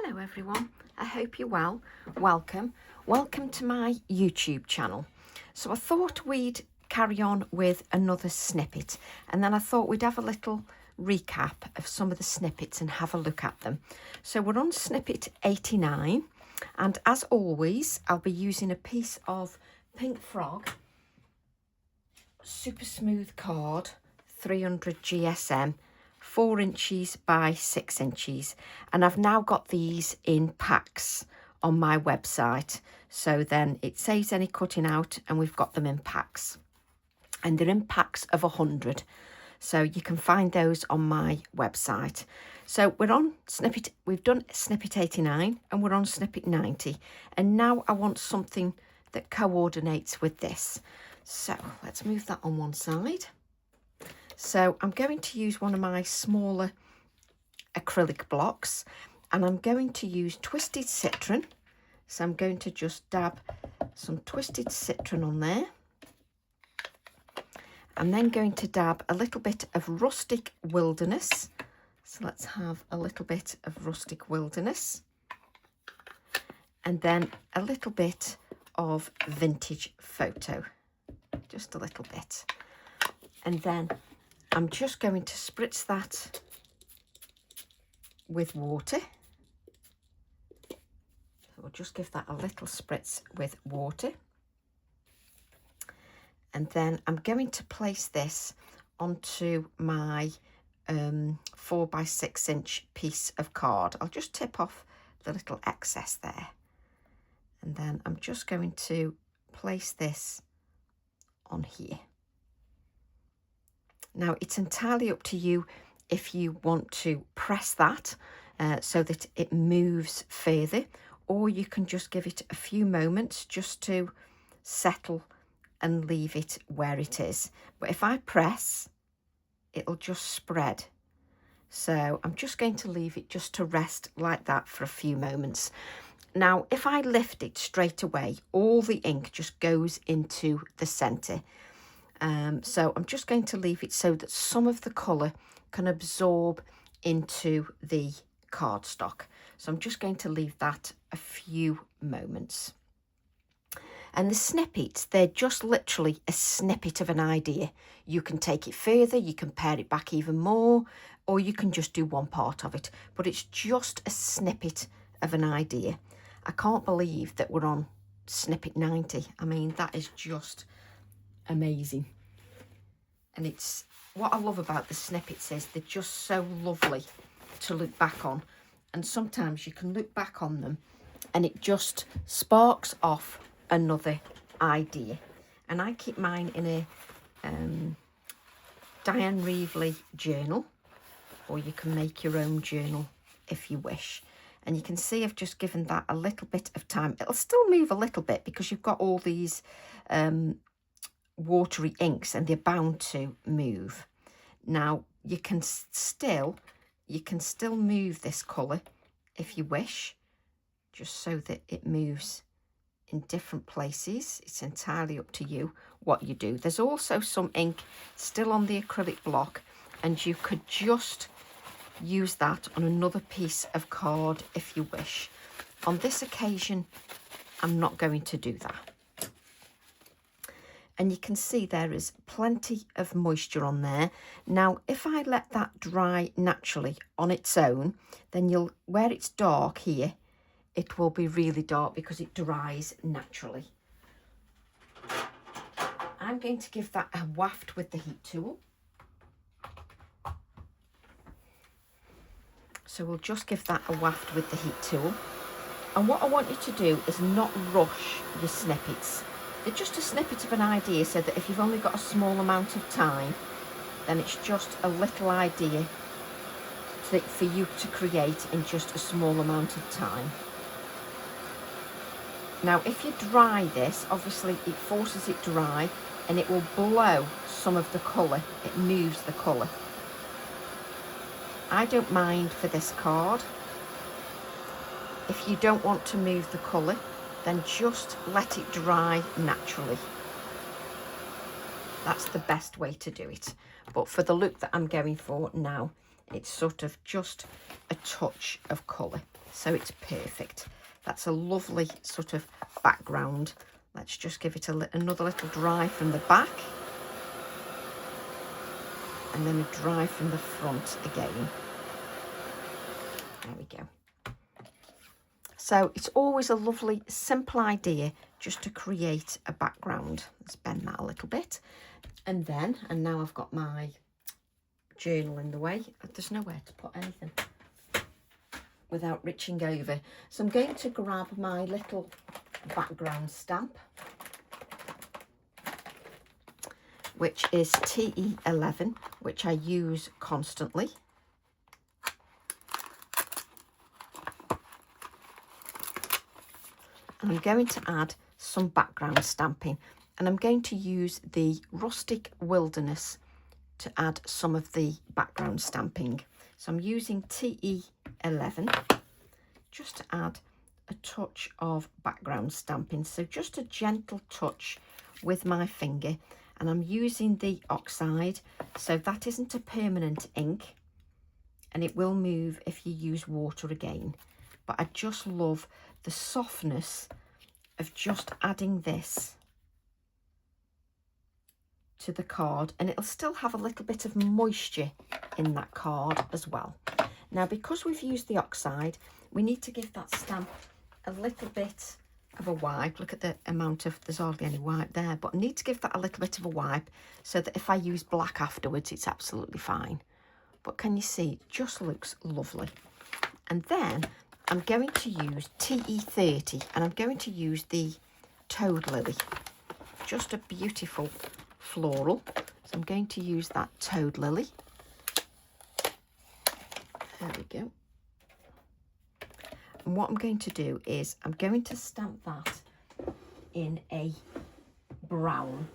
Hello everyone, I hope you're well. Welcome to my YouTube channel. So I thought we'd carry on with another snippet, and then I thought we'd have a little recap of some of the snippets and have a look at them. So we're on snippet 89, and as always I'll be using a piece of Pink Frog super smooth card 300 GSM, 4 inches by 6 inches, and I've now got these in packs on my website, so then it saves any cutting out, and we've got them in packs, and they're in packs of 100, so you can find those on my website. So we're on snippet, we've done snippet 89 and we're on snippet 90, and now I want something that coordinates with this. So let's move that on one side. So I'm going to use one of my smaller acrylic blocks, and I'm going to use Twisted Citron. So I'm going to just dab some Twisted Citron on there. I'm then going to dab a little bit of Rustic Wilderness. So let's have a little bit of Rustic Wilderness. And then a little bit of Vintage Photo. Just a little bit. And then I'm just going to spritz that with water. So we'll just give that a little spritz with water. And then I'm going to place this onto my 4 by 6 inch piece of card. I'll just tip off the little excess there. And then I'm just going to place this on here. Now it's entirely up to you if you want to press that so that it moves further, or you can just give it a few moments just to settle and leave it where it is. But if I press, it'll just spread. So I'm just going to leave it just to rest like that for a few moments. Now, if I lift it straight away, all the ink just goes into the centre. So I'm just going to leave it so that some of the colour can absorb into the cardstock. So I'm just going to leave that a few moments. And the snippets, they're just literally a snippet of an idea. You can take it further, you can pare it back even more, or you can just do one part of it. But it's just a snippet of an idea. I can't believe that we're on snippet 90. I mean, that is just amazing. And it's what I love about the snippets is they're just so lovely to look back on. And sometimes you can look back on them and it just sparks off another idea. And I keep mine in a Diane Reevely journal, or you can make your own journal if you wish. And you can see I've just given that a little bit of time. It'll still move a little bit because you've got all these watery inks and they're bound to move. Now you can still move this colour if you wish, just so that it moves in different places. It's entirely up to you what you do. There's also some ink still on the acrylic block, and you could just use that on another piece of card if you wish. On this occasion, I'm not going to do that. And you can see there is plenty of moisture on there. Now, if I let that dry naturally on its own, then where it's dark here, it will be really dark because it dries naturally. I'm going to give that a waft with the heat tool. So we'll just give that a waft with the heat tool. And what I want you to do is not rush your snippets. They're just a snippet of an idea, so that if you've only got a small amount of time, then it's just a little idea for you to create in just a small amount of time. Now, if you dry this, obviously it forces it dry and it will blow some of the colour. It moves the colour. I don't mind for this card. If you don't want to move the colour, then just let it dry naturally. That's the best way to do it. But for the look that I'm going for now, It's sort of just a touch of colour, so it's perfect. That's a lovely sort of background. Let's just give it another little dry from the back, and then a dry from the front again. There we go. So it's always a lovely, simple idea just to create a background. Let's bend that a little bit. And now I've got my journal in the way. There's nowhere to put anything without reaching over. So I'm going to grab my little background stamp, which is TE11, which I use constantly. And I'm going to add some background stamping, and I'm going to use the Rustic Wilderness to add some of the background stamping. So I'm using TE11 just to add a touch of background stamping. So just a gentle touch with my finger, and I'm using the oxide, so that isn't a permanent ink, and it will move if you use water again. But I just love the softness of just adding this to the card, and it'll still have a little bit of moisture in that card as well. Now, because we've used the oxide, we need to give that stamp a little bit of a wipe. Look at the amount of, there's hardly any wipe there, but I need to give that a little bit of a wipe so that if I use black afterwards, it's absolutely fine. But can you see, it just looks lovely. And then I'm going to use TE30, and I'm going to use the Toad Lily. Just a beautiful floral. So I'm going to use that Toad Lily. There we go. And what I'm going to do is I'm going to stamp that in a brown.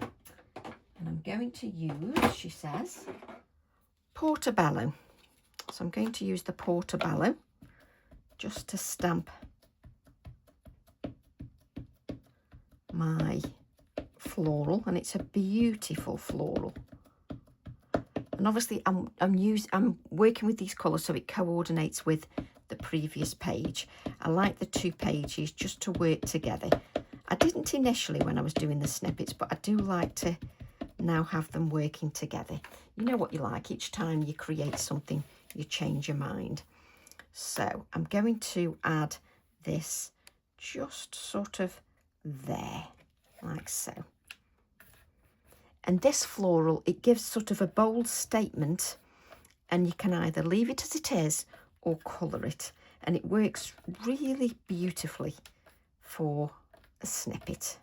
And I'm going to use, she says, Portobello. So I'm going to use the Portobello just to stamp my floral, and it's a beautiful floral. And obviously I'm working with these colours so it coordinates with the previous page. I like the two pages just to work together. I didn't initially when I was doing the snippets, but I do like to now have them working together. You know what you like, each time you create something you change your mind. So I'm going to add this just sort of there, like so. And this floral, it gives sort of a bold statement, and you can either leave it as it is or colour it, and it works really beautifully for a snippet.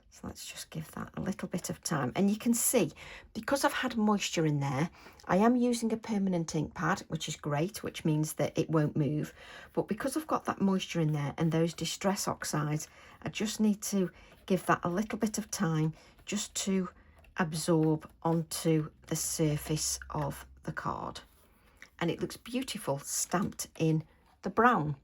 So let's just give that a little bit of time. And you can see, because I've had moisture in there, I am using a permanent ink pad, which is great, which means that it won't move. But because I've got that moisture in there and those distress oxides, I just need to give that a little bit of time just to absorb onto the surface of the card. And it looks beautiful stamped in the brown.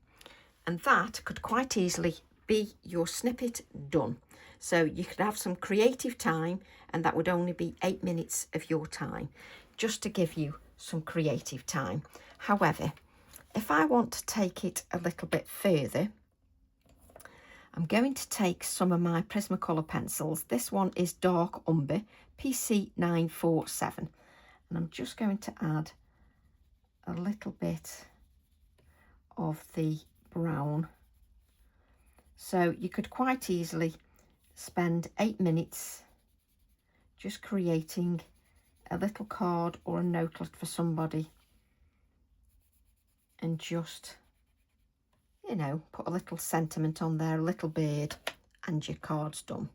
And that could quite easily be your snippet done. So you could have some creative time, and that would only be 8 minutes of your time, just to give you some creative time. However, if I want to take it a little bit further, I'm going to take some of my Prismacolor pencils. This one is Dark Umber PC947, and I'm just going to add a little bit of the brown. So you could quite easily spend 8 minutes just creating a little card or a notelet for somebody, and just, you know, put a little sentiment on there, a little bird, and your card's done.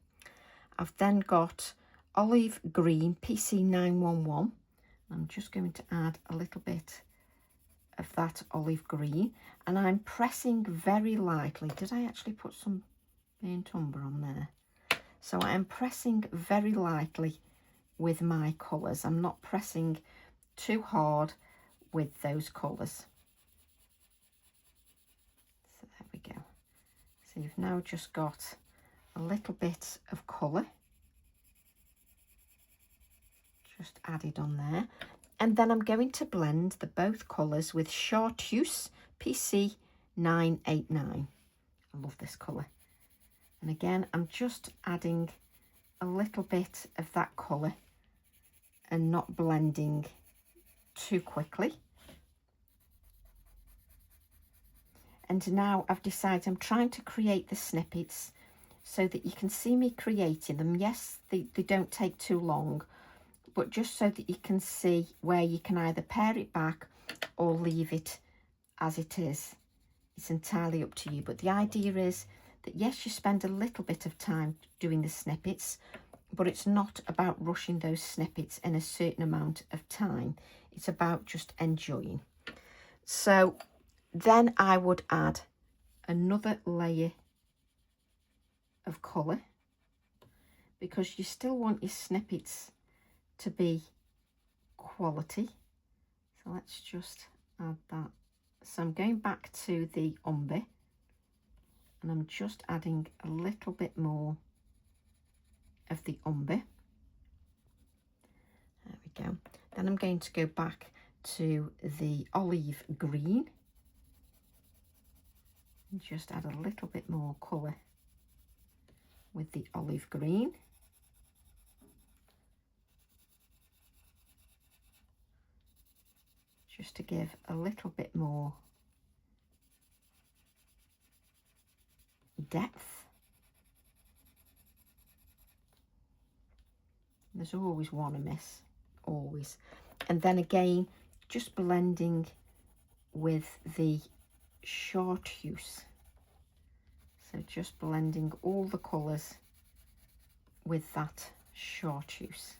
I've then got Olive Green PC911. I'm just going to add a little bit of that olive green, and I'm pressing very lightly. Did I actually put some burnt umber on there? So I am pressing very lightly with my colours. I'm not pressing too hard with those colours. So there we go. So you've now just got a little bit of colour just added on there. And then I'm going to blend the both colours with Chartreuse PC 989. I love this colour. And again, I'm just adding a little bit of that colour and not blending too quickly. And now I've decided I'm trying to create the snippets so that you can see me creating them. Yes, they don't take too long, but just so that you can see where you can either pare it back or leave it as it is. It's entirely up to you. But the idea is that yes, you spend a little bit of time doing the snippets, but it's not about rushing those snippets in a certain amount of time. It's about just enjoying. So then I would add another layer of colour, because you still want your snippets to be quality. So let's just add that. So I'm going back to the umber and I'm just adding a little bit more of the umber. There we go. Then I'm going to go back to the olive green and just add a little bit more colour with the olive green. Just to give a little bit more depth. There's always one amiss, always. And then again, just blending with the Chartreuse. So just blending all the colours with that Chartreuse.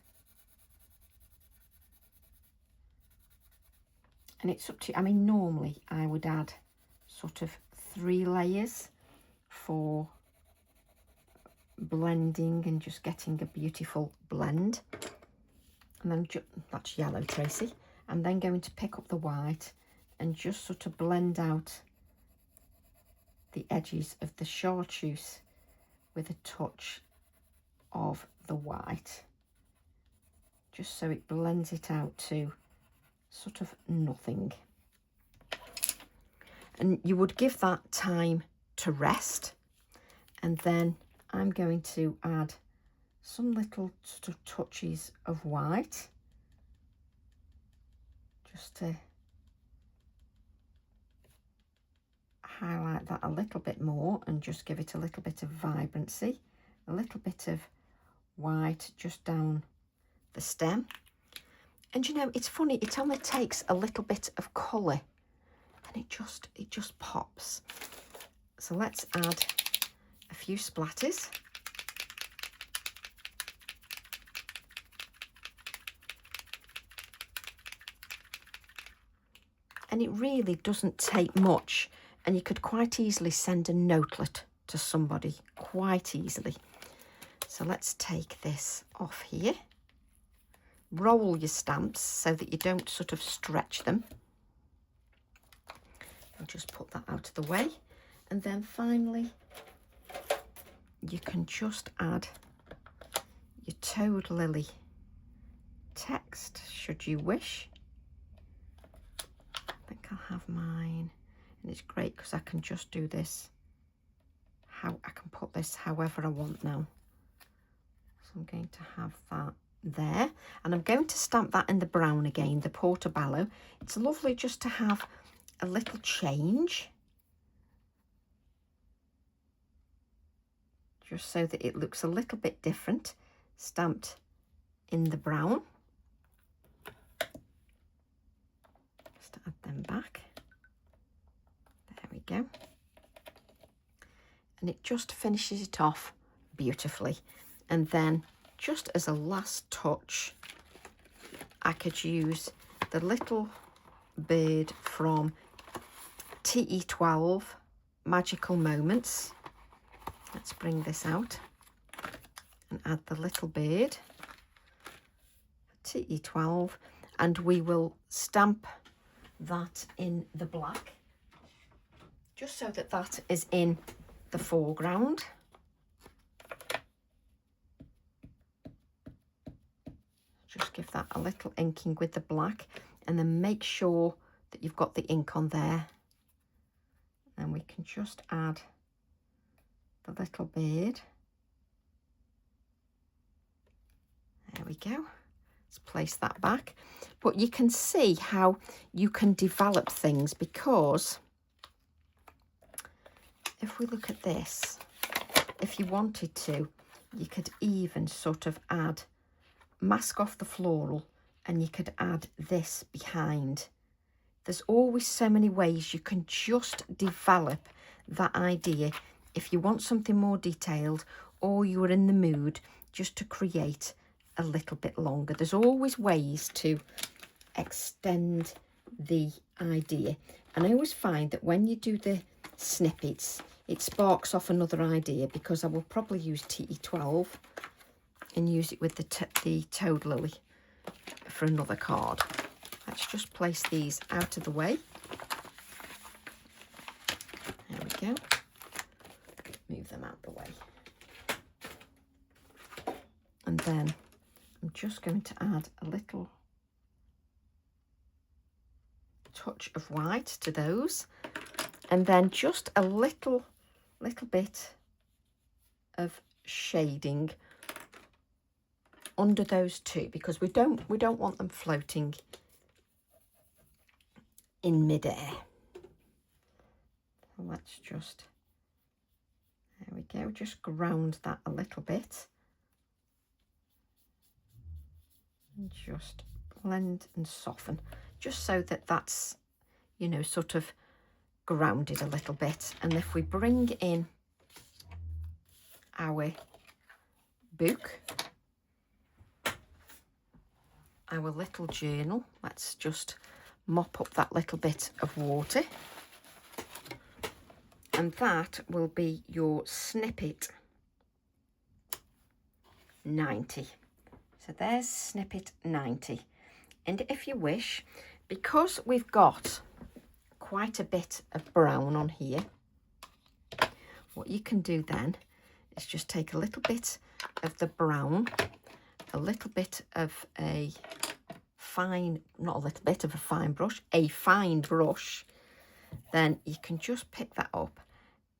And it's up to, I mean, normally I would add sort of 3 layers for blending and just getting a beautiful blend. And then that's yellow, Tracy. I'm then going to pick up the white and just sort of blend out the edges of the Chartreuse with a touch of the white, just so it blends it out to sort of nothing. And you would give that time to rest, and then I'm going to add some little sort of touches of white just to highlight that a little bit more and just give it a little bit of vibrancy. A little bit of white just down the stem. And you know, it's funny, it only takes a little bit of colour and it just pops. So let's add a few splatters. And it really doesn't take much, and you could quite easily send a notelet to somebody, quite easily. So let's take this off here. Roll your stamps so that you don't sort of stretch them. I'll just put that out of the way. And then finally, you can just add your toad lily text, should you wish. I think I'll have mine, and it's great because I can just do this, how I can put this however I want now. So I'm going to have that there, and I'm going to stamp that in the brown again, the Portobello. It's lovely just to have a little change, just so that it looks a little bit different, stamped in the brown. Just add them back. There we go. And it just finishes it off beautifully. And then just as a last touch, I could use the little bird from TE12 Magical Moments. Let's bring this out and add the little bird, TE12, and we will stamp that in the black, just so that that is in the foreground. just give that a little inking with the black, and then make sure that you've got the ink on there. And we can just add the little bird. There we go. Let's place that back. But you can see how you can develop things, because if we look at this, if you wanted to, you could even sort of mask off the floral, and you could add this behind. There's always so many ways you can just develop that idea if you want something more detailed, or you're in the mood just to create a little bit longer. There's always ways to extend the idea. And I always find that when you do the snippets, it sparks off another idea, because I will probably use TE12 and use it with the toad lily for another card. Let's just place these out of the way. There we go. Move them out the way. And then I'm just going to add a little touch of white to those, and then just a little bit of shading under those two, because we don't want them floating in midair. So let's just, there we go, just ground that a little bit and just blend and soften, just so that that's, you know, sort of grounded a little bit. And if we bring in our book, our little journal, let's just mop up that little bit of water, and that will be your snippet 90. So there's snippet 90. And if you wish, because we've got quite a bit of brown on here, what you can do then is just take a little bit of the brown, a little bit of a fine, not a little bit of a fine brush, a fine brush, then you can just pick that up,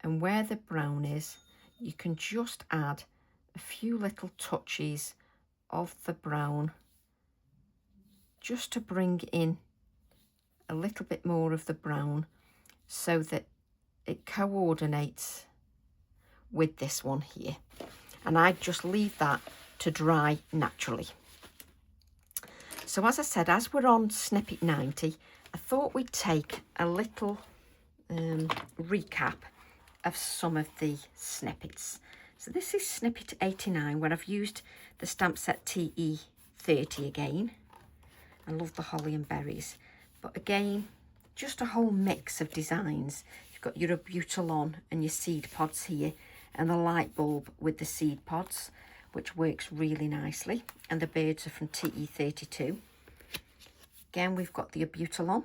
and where the brown is, you can just add a few little touches of the brown, just to bring in a little bit more of the brown, so that it coordinates with this one here. And I just leave that to dry naturally. So as I said, as we're on snippet 90, I thought we'd take a little recap of some of the snippets. So this is snippet 89, where I've used the stamp set TE30 again. I love the holly and berries, but again, just a whole mix of designs. You've got your abutilon and your seed pods here, and the light bulb with the seed pods, which works really nicely. And the birds are from TE32. Again, we've got the abutilon,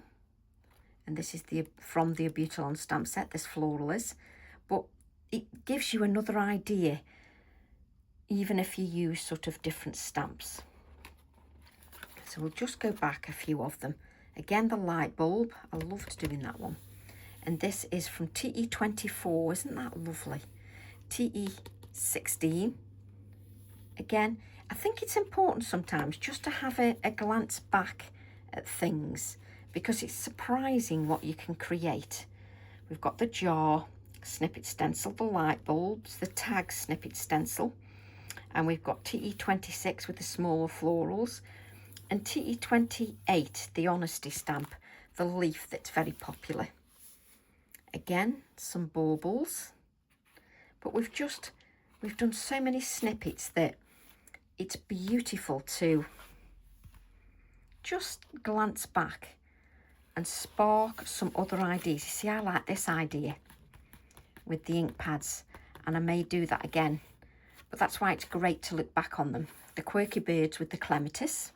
and this is from the abutilon stamp set, this floral is. But it gives you another idea, even if you use sort of different stamps. So we'll just go back a few of them. Again, the light bulb, I loved doing that one. And this is from TE24, isn't that lovely? TE16. Again, I think it's important sometimes just to have a glance back at things, because it's surprising what you can create. We've got the jar snippet stencil, the light bulbs, the tag snippet stencil, and we've got TE26 with the smaller florals, and TE28, the honesty stamp, the leaf that's very popular. Again, some baubles, but we've done so many snippets that it's beautiful to just glance back and spark some other ideas. You see, I like this idea with the ink pads, and I may do that again, but that's why it's great to look back on them. The quirky birds with the clematis,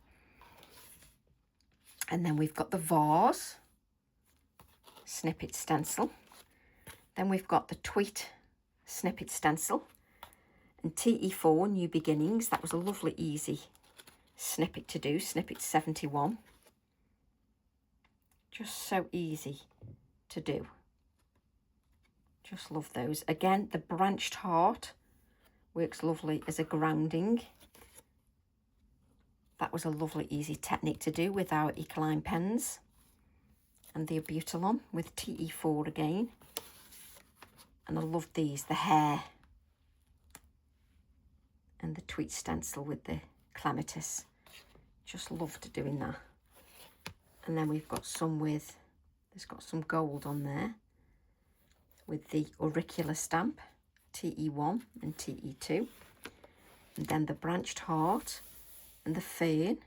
and then we've got the vase snippet stencil, then we've got the tweet snippet stencil, and TE4 new beginnings. That was a lovely easy snippet to do, snippet 71. Just so easy to do. Just love those. Again, the branched heart works lovely as a grounding. That was a lovely easy technique to do with our Ecoline pens. And the Abutilon with TE4 again. And I love these, the hair. And the tweed stencil with the clematis. Just loved doing that. And then we've got some with, there's got some gold on there with the auricular stamp, TE1 and TE2. And then the branched heart and the fern.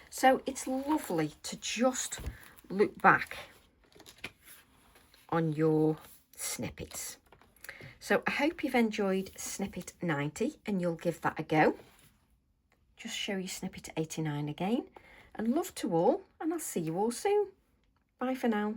So it's lovely to just look back on your snippets. So I hope you've enjoyed snippet 90 and you'll give that a go. Just show you snippet 89 again. And love to all, and I'll see you all soon. Bye for now.